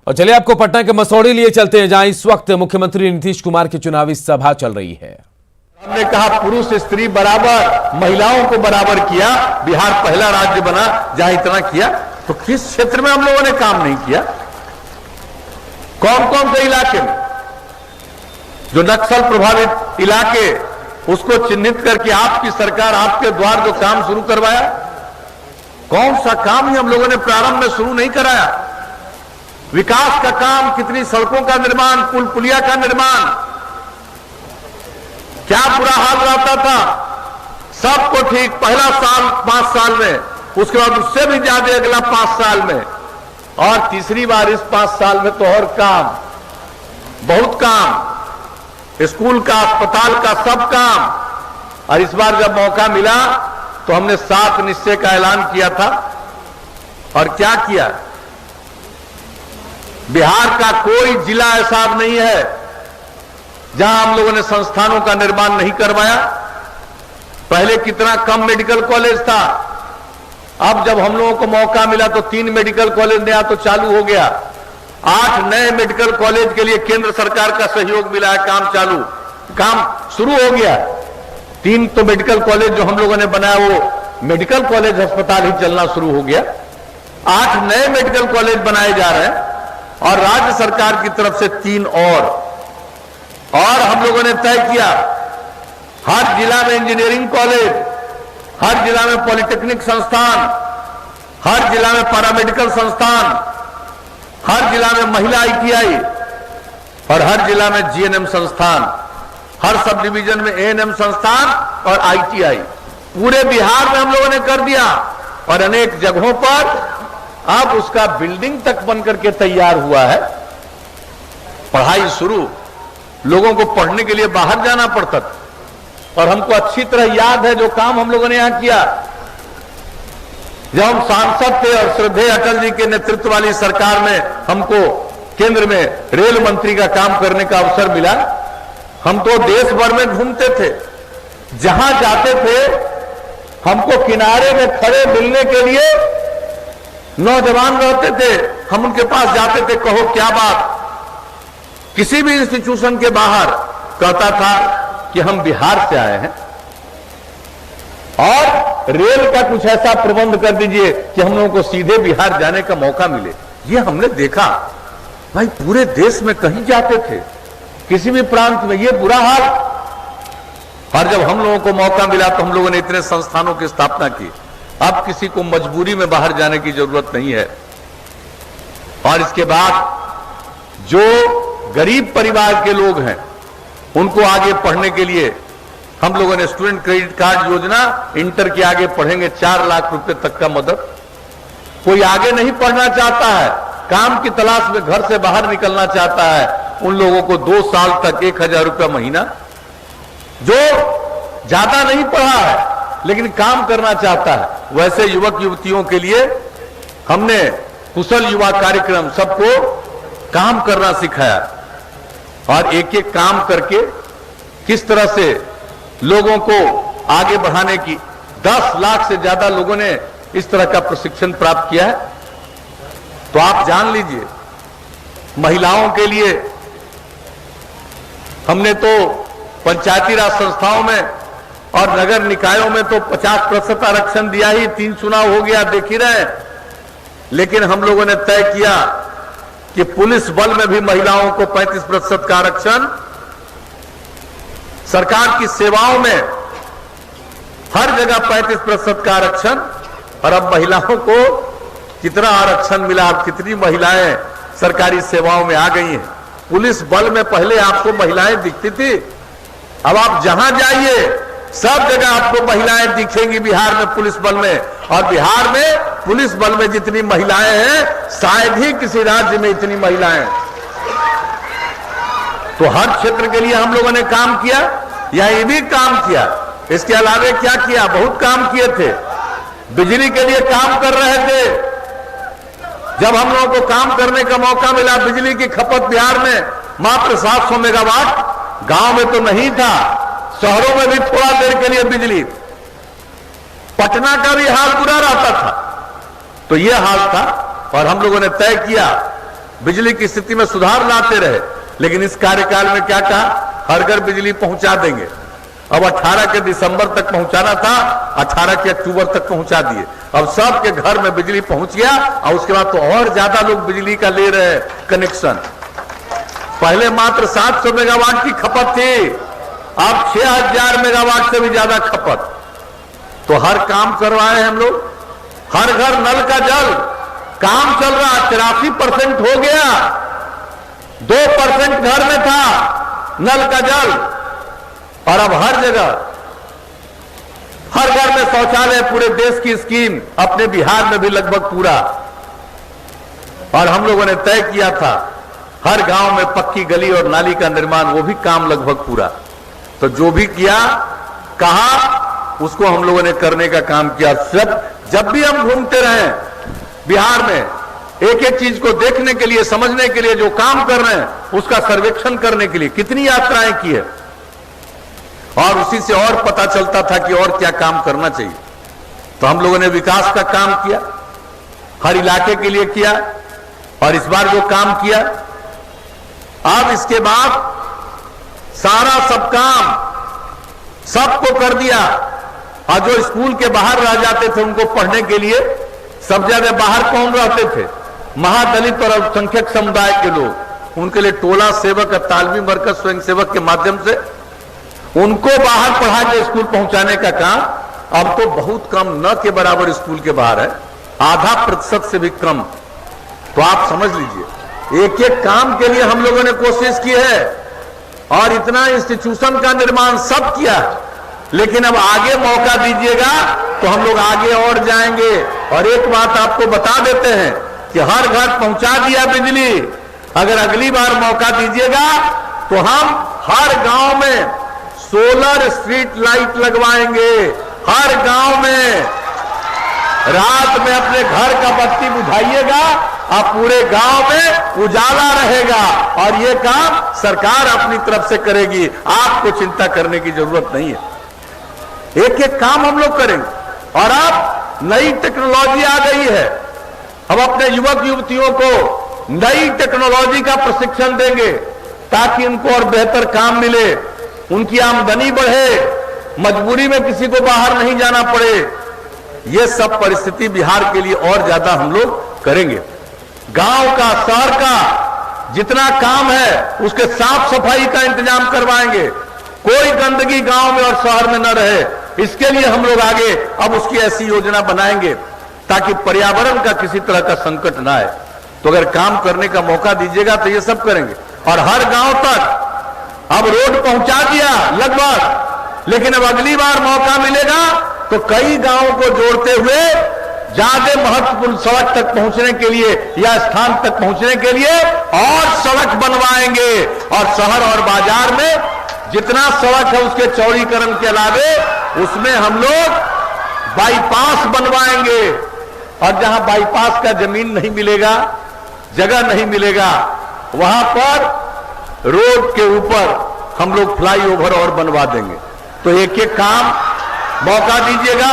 और चलिए आपको पटना के मसौढ़ी लिए चलते हैं, जहां इस वक्त मुख्यमंत्री नीतीश कुमार की चुनावी सभा चल रही है। हमने कहा पुरुष स्त्री बराबर, महिलाओं को बराबर किया। बिहार पहला राज्य बना जहां इतना किया। तो किस क्षेत्र में हम लोगों ने काम नहीं किया? कौन कौन से इलाके में जो नक्सल प्रभावित इलाके, उसको चिन्हित करके आपकी सरकार आपके द्वार जो काम शुरू करवाया, कौन सा काम ही हम लोगों ने प्रारंभ में शुरू नहीं कराया? विकास का काम, कितनी सड़कों का निर्माण, पुल पुलिया का निर्माण, क्या बुरा हाल रहता था। सबको ठीक पहला साल 5 साल में, उसके बाद उससे भी ज्यादा अगला 5 साल में, और तीसरी बार इस 5 साल में तो और काम, बहुत काम, स्कूल का, अस्पताल का, सब काम। और इस बार जब मौका मिला तो हमने 7 निश्चय का ऐलान किया था। और क्या किया? बिहार का कोई जिला ऐसा नहीं है जहां हम लोगों ने संस्थानों का निर्माण नहीं करवाया। पहले कितना कम मेडिकल कॉलेज था, अब जब हम लोगों को मौका मिला तो 3 मेडिकल कॉलेज नया तो चालू हो गया। 8 नए मेडिकल कॉलेज के लिए केंद्र सरकार का सहयोग मिला है, काम शुरू हो गया। 3 तो मेडिकल कॉलेज जो हम लोगों ने बनाया वो मेडिकल कॉलेज अस्पताल ही चलना शुरू हो गया। 8 नए मेडिकल कॉलेज बनाए जा रहे हैं और राज्य सरकार की तरफ से 3 और हम लोगों ने तय किया हर जिला में इंजीनियरिंग कॉलेज, हर जिला में पॉलिटेक्निक संस्थान, हर जिला में पैरामेडिकल संस्थान, हर जिला में महिला ITI और हर जिला में GNM संस्थान, हर सब डिवीजन में ANM संस्थान और ITI। पूरे बिहार में हम लोगों ने कर दिया और अनेक जगहों पर अब उसका बिल्डिंग तक बनकर के तैयार हुआ है। पढ़ाई शुरू, लोगों को पढ़ने के लिए बाहर जाना पड़ता था और हमको अच्छी तरह याद है जो काम हम लोगों ने यहां किया। जब हम सांसद थे और श्रद्धेय अटल जी के नेतृत्व वाली सरकार में हमको केंद्र में रेल मंत्री का काम करने का अवसर मिला, हम तो देश भर में घूमते थे। जहां जाते थे हमको किनारे में खड़े मिलने के लिए नौजवान रहते थे, हम उनके पास जाते थे, कहो क्या बात। किसी भी इंस्टीट्यूशन के बाहर कहता था कि हम बिहार से आए हैं और रेल का कुछ ऐसा प्रबंध कर दीजिए कि हम लोगों को सीधे बिहार जाने का मौका मिले। ये हमने देखा भाई, पूरे देश में कहीं जाते थे, किसी भी प्रांत में ये बुरा हाल। और जब हम लोगों को मौका मिला तो हम लोगों ने इतने संस्थानों की स्थापना की। अब किसी को मजबूरी में बाहर जाने की जरूरत नहीं है। और इसके बाद जो गरीब परिवार के लोग हैं उनको आगे पढ़ने के लिए हम लोगों ने स्टूडेंट क्रेडिट कार्ड योजना, इंटर के आगे पढ़ेंगे 4 लाख रुपए तक का मदद। कोई आगे नहीं पढ़ना चाहता है, काम की तलाश में घर से बाहर निकलना चाहता है, उन लोगों को 2 साल तक 1000 रुपया महीना। जो ज्यादा नहीं पढ़ा है लेकिन काम करना चाहता है, वैसे युवक युवतियों के लिए हमने कुशल युवा कार्यक्रम, सबको काम करना सिखाया और एक एक काम करके किस तरह से लोगों को आगे बढ़ाने की। 10 लाख से ज्यादा लोगों ने इस तरह का प्रशिक्षण प्राप्त किया है। तो आप जान लीजिए, महिलाओं के लिए हमने तो पंचायती राज संस्थाओं में और नगर निकायों में तो 50% आरक्षण दिया ही, 3 चुनाव हो गया, देख ही रहे। लेकिन हम लोगों ने तय किया कि पुलिस बल में भी महिलाओं को 35% का आरक्षण, सरकार की सेवाओं में हर जगह 35% का आरक्षण। और अब महिलाओं को कितना आरक्षण मिला, अब कितनी महिलाएं सरकारी सेवाओं में आ गई हैं। पुलिस बल में पहले आपको महिलाएं दिखती थी, अब आप जहां जाइए सब जगह आपको महिलाएं दिखेंगी बिहार में पुलिस बल में। और बिहार में पुलिस बल में जितनी महिलाएं हैं शायद ही किसी राज्य में इतनी महिलाएं। तो हर क्षेत्र के लिए हम लोगों ने काम किया, यही भी काम किया। इसके अलावा क्या किया? बहुत काम किए थे। बिजली के लिए काम कर रहे थे। जब हम लोगों को काम करने का मौका मिला, बिजली की खपत बिहार में मात्र 700 मेगावाट, गांव में तो नहीं था, शहरों में भी थोड़ा देर के लिए बिजली। पटना का भी हाल बुरा रहता था, तो यह हाल था। और हम लोगों ने तय किया बिजली की स्थिति में सुधार लाते रहे, लेकिन इस कार्यकाल में क्या कहा, हर घर बिजली पहुंचा देंगे। अब 18 के दिसंबर तक पहुंचाना था, 18 के अक्टूबर तक पहुंचा दिए। अब सबके घर में बिजली पहुंच गया और उसके बाद तो और ज्यादा लोग बिजली का ले रहे हैं कनेक्शन। पहले मात्र 700 मेगावाट की खपत थी, अब 6000 मेगावाट से भी ज्यादा खपत। तो हर काम करवाए हम लोग, हर घर नल का जल काम चल रहा, 83% हो गया। 2% घर में था नल का जल, और अब हर जगह हर घर में शौचालय, पूरे देश की स्कीम अपने बिहार में भी लगभग पूरा। और हम लोगों ने तय किया था हर गांव में पक्की गली और नाली का निर्माण, वो भी काम लगभग पूरा। तो जो भी किया कहा उसको हम लोगों ने करने का काम किया। जब भी हम घूमते रहे बिहार में, एक एक चीज को देखने के लिए, समझने के लिए, जो काम कर रहे हैं उसका सर्वेक्षण करने के लिए कितनी यात्राएं की है, और उसी से और पता चलता था कि और क्या काम करना चाहिए। तो हम लोगों ने विकास का काम किया, हर इलाके के लिए किया, और इस बार जो काम किया, अब इसके बाद सारा सब काम सबको कर दिया। और जो स्कूल के बाहर रह जाते थे उनको पढ़ने के लिए, सब ज्यादा बाहर कौन रहते थे, महादलित और अल्पसंख्यक समुदाय के लोग, उनके लिए टोला सेवक और तालमी मरकज स्वयं सेवक के माध्यम से उनको बाहर पढ़ा के स्कूल पहुंचाने का काम अब तो बहुत कम, न के बराबर स्कूल के बाहर है, 0.5% से भी कम। तो आप समझ लीजिए, एक एक काम के लिए हम लोगों ने कोशिश की है, और इतना इंस्टीट्यूशन का निर्माण सब किया। लेकिन अब आगे मौका दीजिएगा तो हम लोग आगे और जाएंगे। और एक बात आपको बता देते हैं कि हर घर पहुंचा दिया बिजली। अगर अगली बार मौका दीजिएगा तो हम हर गांव में सोलर स्ट्रीट लाइट लगवाएंगे। हर गांव में रात में अपने घर का बत्ती बुझाइएगा, अब पूरे गांव में उजाला रहेगा। और ये काम सरकार अपनी तरफ से करेगी, आपको चिंता करने की जरूरत नहीं है। एक एक काम हम लोग करेंगे। और अब नई टेक्नोलॉजी आ गई है, हम अपने युवक युवतियों को नई टेक्नोलॉजी का प्रशिक्षण देंगे ताकि उनको और बेहतर काम मिले, उनकी आमदनी बढ़े, मजबूरी में किसी को बाहर नहीं जाना पड़े। ये सब परिस्थिति बिहार के लिए और ज्यादा हम लोग करेंगे। गांव का, शहर का जितना काम है उसके साफ सफाई का इंतजाम करवाएंगे, कोई गंदगी गांव में और शहर में न रहे। इसके लिए हम लोग आगे अब उसकी ऐसी योजना बनाएंगे ताकि पर्यावरण का किसी तरह का संकट ना आए। तो अगर काम करने का मौका दीजिएगा तो ये सब करेंगे। और हर गांव तक अब रोड पहुंचा दिया लगभग, लेकिन अब अगली बार मौका मिलेगा तो कई गांवों को जोड़ते हुए ज्यादा महत्वपूर्ण सड़क तक पहुंचने के लिए या स्थान तक पहुंचने के लिए और सड़क बनवाएंगे। और शहर और बाजार में जितना सड़क है उसके चौड़ीकरण के अलावे उसमें हम लोग बाईपास बनवाएंगे। और जहां बाईपास का जमीन नहीं मिलेगा, जगह नहीं मिलेगा, वहां पर रोड के ऊपर हम लोग फ्लाईओवर और बनवा देंगे। तो एक एक काम मौका दीजिएगा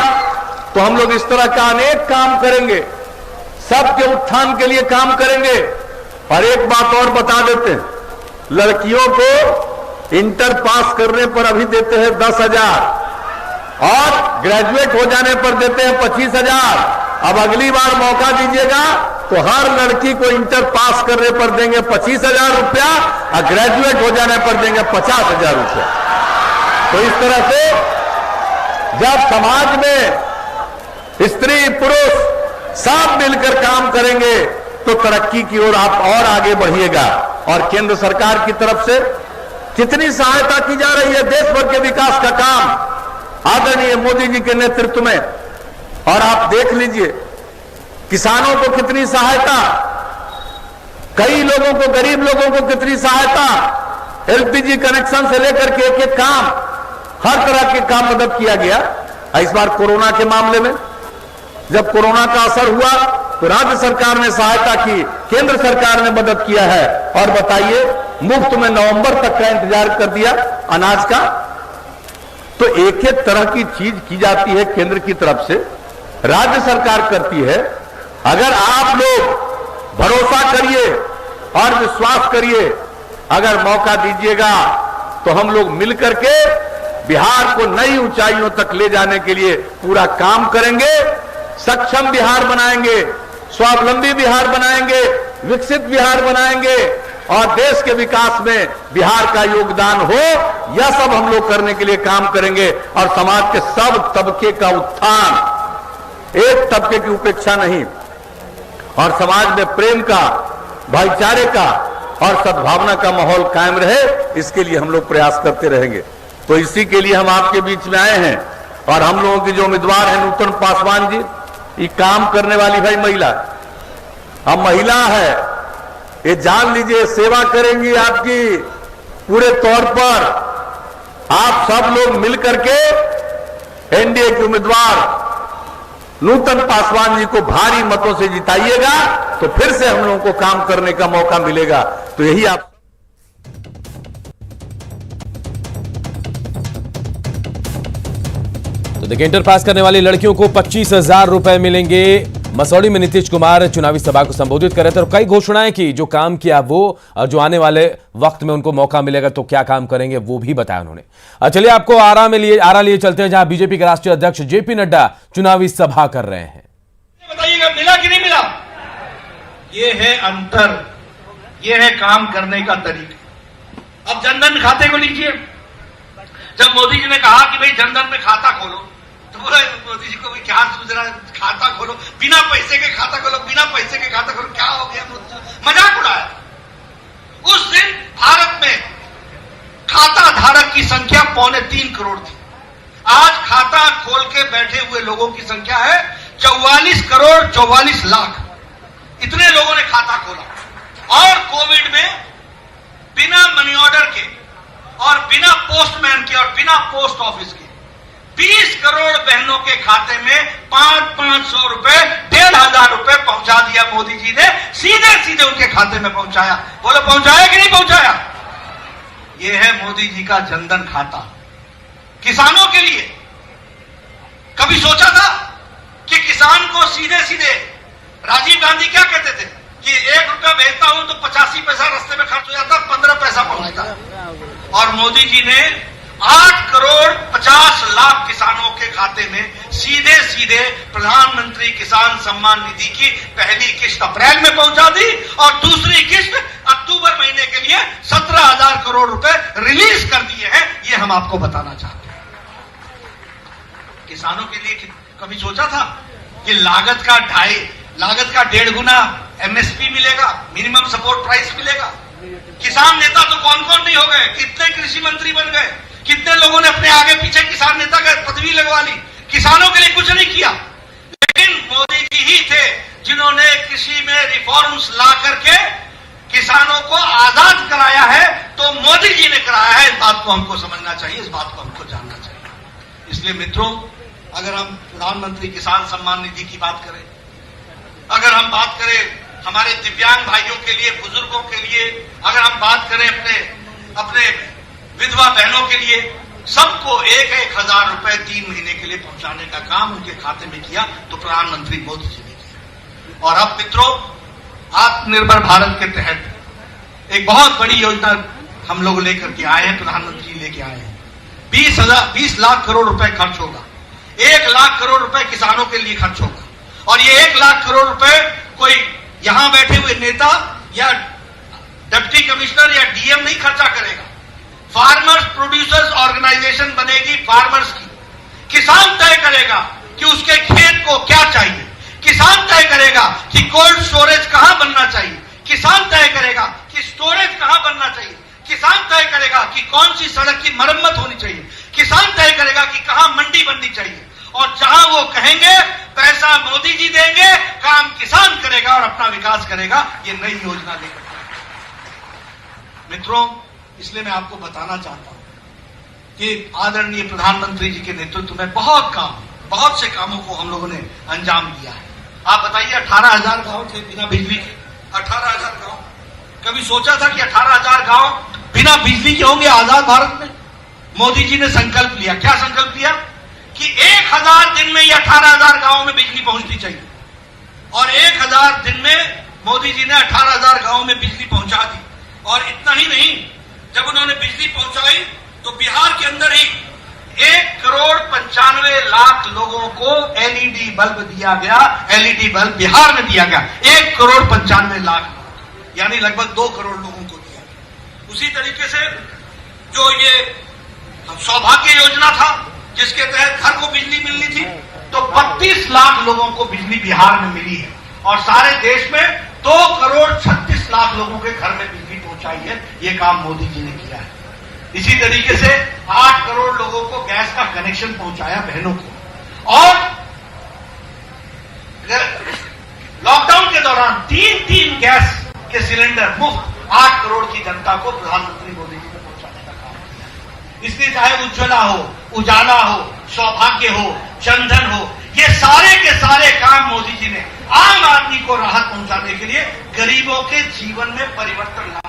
तो हम लोग इस तरह का अनेक काम करेंगे, सबके उत्थान के लिए काम करेंगे। और एक बात और बता देते हैं, लड़कियों को इंटर पास करने पर अभी देते हैं 10,000 और ग्रेजुएट हो जाने पर देते हैं 25,000। अब अगली बार मौका दीजिएगा तो हर लड़की को इंटर पास करने पर देंगे 25,000 रुपया और ग्रेजुएट हो जाने पर देंगे 50,000 रुपया। तो इस तरह से जब समाज में स्त्री पुरुष सब मिलकर काम करेंगे तो तरक्की की ओर आप और आगे बढ़िएगा। और केंद्र सरकार की तरफ से कितनी सहायता की जा रही है देश भर के विकास का काम आदरणीय मोदी जी के नेतृत्व में। और आप देख लीजिए किसानों को कितनी सहायता, कई लोगों को, गरीब लोगों को कितनी सहायता, एलपीजी कनेक्शन से लेकर के एक एक काम, हर तरह के काम मदद किया गया। इस बार कोरोना के मामले में जब कोरोना का असर हुआ तो राज्य सरकार ने सहायता की, केंद्र सरकार ने मदद किया है। और बताइए, मुफ्त में नवंबर तक का इंतजार कर दिया अनाज का। तो एक एक तरह की चीज की जाती है केंद्र की तरफ से, राज्य सरकार करती है। अगर आप लोग भरोसा करिए, और विश्वास करिए, अगर मौका दीजिएगा तो हम लोग मिलकर के बिहार को नई ऊंचाइयों तक ले जाने के लिए पूरा काम करेंगे। सक्षम बिहार बनाएंगे, स्वावलंबी बिहार बनाएंगे, विकसित बिहार बनाएंगे और देश के विकास में बिहार का योगदान हो, यह सब हम लोग करने के लिए काम करेंगे। और समाज के सब तबके का उत्थान, एक तबके की उपेक्षा नहीं, और समाज में प्रेम का, भाईचारे का और सद्भावना का माहौल कायम रहे, इसके लिए हम लोग प्रयास करते रहेंगे। तो इसी के लिए हम आपके बीच में आए हैं। और हम लोगों की जो उम्मीदवार है नूतन पासवान जी, ये काम करने वाली भाई महिला, अब महिला है, ये जान लीजिए सेवा करेंगी आपकी पूरे तौर पर। आप सब लोग मिलकर के एनडीए के उम्मीदवार नूतन पासवान जी को भारी मतों से जिताइएगा, तो फिर से हम लोगों को काम करने का मौका मिलेगा। तो यही आप तो देखिए, इंटर पास करने वाली लड़कियों को 25,000 रुपए मिलेंगे। मसौड़ी में नीतीश कुमार चुनावी सभा को संबोधित कर रहे थे और कई घोषणाएं की, जो काम किया वो, और जो आने वाले वक्त में उनको मौका मिलेगा तो क्या काम करेंगे वो भी बताया उन्होंने। चलिए आपको आरा लिए चलते हैं, जहां बीजेपी के राष्ट्रीय अध्यक्ष जेपी नड्डा चुनावी सभा कर रहे हैं। बताइएगा मिला कि नहीं मिला? ये है अंतर, ये है काम करने का तरीका। अब जनधन खाते को लीजिए। जब मोदी जी ने कहा कि भाई जनधन में खाता खोलो, तो बोला मोदी जी को भी क्या सूझ रहा है, खाता खोलो, बिना पैसे के खाता खोलो, बिना पैसे के खाता खोलो, क्या हो गया? मजाक उड़ाया। उस दिन भारत में खाता धारक की संख्या 2.25 करोड़ थी। आज खाता खोल के बैठे हुए लोगों की संख्या है 44 करोड़ 44 लाख। इतने लोगों ने खाता खोला। और कोविड में बिना मनी ऑर्डर के और बिना पोस्टमैन के और बिना पोस्ट ऑफिस के 20 करोड़ बहनों के खाते में 500 रुपए, 1,500 रुपए पहुंचा दिया मोदी जी ने, सीधे सीधे उनके खाते में पहुंचाया। बोलो पहुंचाया कि नहीं पहुंचाया? यह है मोदी जी का जनधन खाता। किसानों के लिए कभी सोचा था कि किसान को सीधे सीधे, राजीव गांधी क्या कहते थे कि 1 रुपया भेजता हूं तो 85 पैसा रास्ते में खर्च हो जाता, 15 पैसा पहुंचता। और मोदी जी ने 8 करोड़ 50 लाख किसानों के खाते में सीधे सीधे प्रधानमंत्री किसान सम्मान निधि की पहली किस्त अप्रैल में पहुंचा दी और दूसरी किस्त अक्टूबर महीने के लिए 17,000 करोड़ रुपए रिलीज कर दिए हैं। ये हम आपको बताना चाहते हैं। किसानों के लिए कभी सोचा था कि लागत का 1.5 गुना एमएसपी मिलेगा, मिनिमम सपोर्ट प्राइस मिलेगा? किसान नेता तो कौन कौन नहीं हो गए, कितने कृषि मंत्री बन गए, कितने लोगों ने अपने आगे पीछे किसान नेता का पदवी लगवा ली, किसानों के लिए कुछ नहीं किया। लेकिन मोदी जी ही थे जिन्होंने कृषि में रिफॉर्म्स ला करके किसानों को आजाद कराया है। तो मोदी जी ने कराया है, इस बात को हमको समझना चाहिए, इस बात को हमको जानना चाहिए। इसलिए मित्रों, अगर हम प्रधानमंत्री किसान सम्मान निधि की बात करें, अगर हम बात करें हमारे दिव्यांग भाइयों के लिए, बुजुर्गों के लिए, अगर हम बात करें अपने विधवा बहनों के लिए, सबको 1,000 रुपए 3 महीने के लिए पहुंचाने का काम उनके खाते में किया, तो प्रधानमंत्री मोदी जी ने किया। और अब मित्रों, आत्मनिर्भर भारत के तहत एक बहुत बड़ी योजना हम लोग लेकर के आए हैं, प्रधानमंत्री लेके आए हैं। 20 लाख करोड़ रुपए खर्च होगा, 1 लाख करोड़ रुपए किसानों के लिए खर्च होगा। और ये 1 लाख करोड़ रुपए कोई यहां बैठे हुए नेता या डिप्टी कमिश्नर या डीएम नहीं खर्चा करेगा। फार्मर्स प्रोड्यूसर्स ऑर्गेनाइजेशन बनेगी फार्मर्स की। किसान तय करेगा कि उसके खेत को क्या चाहिए, किसान तय करेगा कि कोल्ड स्टोरेज कहां बनना चाहिए, किसान तय करेगा कि स्टोरेज कहां बनना चाहिए, किसान तय करेगा कि कौन सी सड़क की मरम्मत होनी चाहिए, किसान तय करेगा कि कहां मंडी बननी चाहिए। और जहां वो कहेंगे पैसा मोदी जी देंगे, काम किसान करेगा और अपना विकास करेगा। ये नई योजना लेकर मित्रों, इसलिए मैं आपको बताना चाहता हूं कि आदरणीय प्रधानमंत्री जी के नेतृत्व में बहुत से कामों को हम लोगों ने अंजाम दिया है। आप बताइए, 18,000 गांव थे बिना बिजली के, 18,000 गांव। कभी सोचा था कि 18,000 गांव बिना बिजली के होंगे आजाद भारत में? मोदी जी ने संकल्प लिया। क्या संकल्प लिया? कि 1000 दिन में ये 18,000 गांवों में बिजली पहुंचनी चाहिए और 1000 दिन में मोदी जी ने 18,000 गांवों में बिजली पहुंचा दी। और इतना ही नहीं, जब उन्होंने बिजली पहुंचाई तो बिहार के अंदर ही 1,95,00,000 लोगों को एलईडी बल्ब दिया गया। एलईडी बल्ब बिहार में दिया गया 1,95,00,000, यानी लगभग 2 करोड़ लोगों को दिया गया। उसी तरीके से जो ये सौभाग्य योजना था, जिसके तहत घर को बिजली मिलनी थी, तो 32 लाख लोगों को बिजली बिहार में मिली है। और सारे देश में 2,36,00,000 लोगों के घर में बिजली पहुंचाई है। ये काम मोदी जी ने किया है। इसी तरीके से 8 करोड़ लोगों को गैस का कनेक्शन पहुंचाया बहनों को। और लॉकडाउन के दौरान 3 गैस के सिलेंडर मुफ्त 8 करोड़ की जनता को प्रधानमंत्री मोदी जी ने पहुंचाने का काम किया। इसलिए चाहे उज्ज्वला हो, उजाला हो, सौभाग्य हो, जनधन हो, ये सारे के सारे काम मोदी जी ने आम आदमी को राहत पहुंचाने के लिए गरीबों के जीवन में परिवर्तन ला।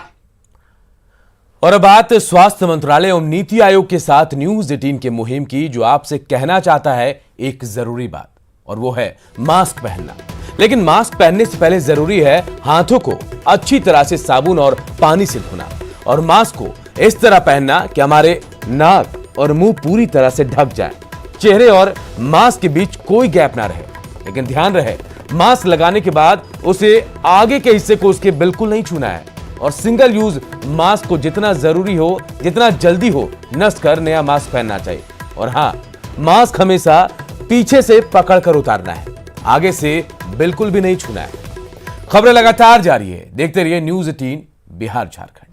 और अब बात स्वास्थ्य मंत्रालय और नीति आयोग के साथ न्यूज 18 की मुहिम की, जो आपसे कहना चाहता है एक जरूरी बात, और वो है मास्क पहनना। लेकिन मास्क पहनने से पहले जरूरी है हाथों को अच्छी तरह से साबुन और पानी से धोना, और मास्क को इस तरह पहनना कि हमारे नाक और मुंह पूरी तरह से ढक जाए, चेहरे और मास्क के बीच कोई गैप ना रहे। लेकिन ध्यान रहे, मास्क लगाने के बाद उसे आगे के हिस्से को उसके बिल्कुल नहीं छूना है, और सिंगल यूज मास्क को जितना जरूरी हो, जितना जल्दी हो, नष्ट कर नया मास्क पहनना चाहिए। और हां, मास्क हमेशा पीछे से पकड़कर उतारना है, आगे से बिल्कुल भी नहीं छूना है। खबरें लगातार जारी है, देखते रहिए न्यूज 18 बिहार झारखंड।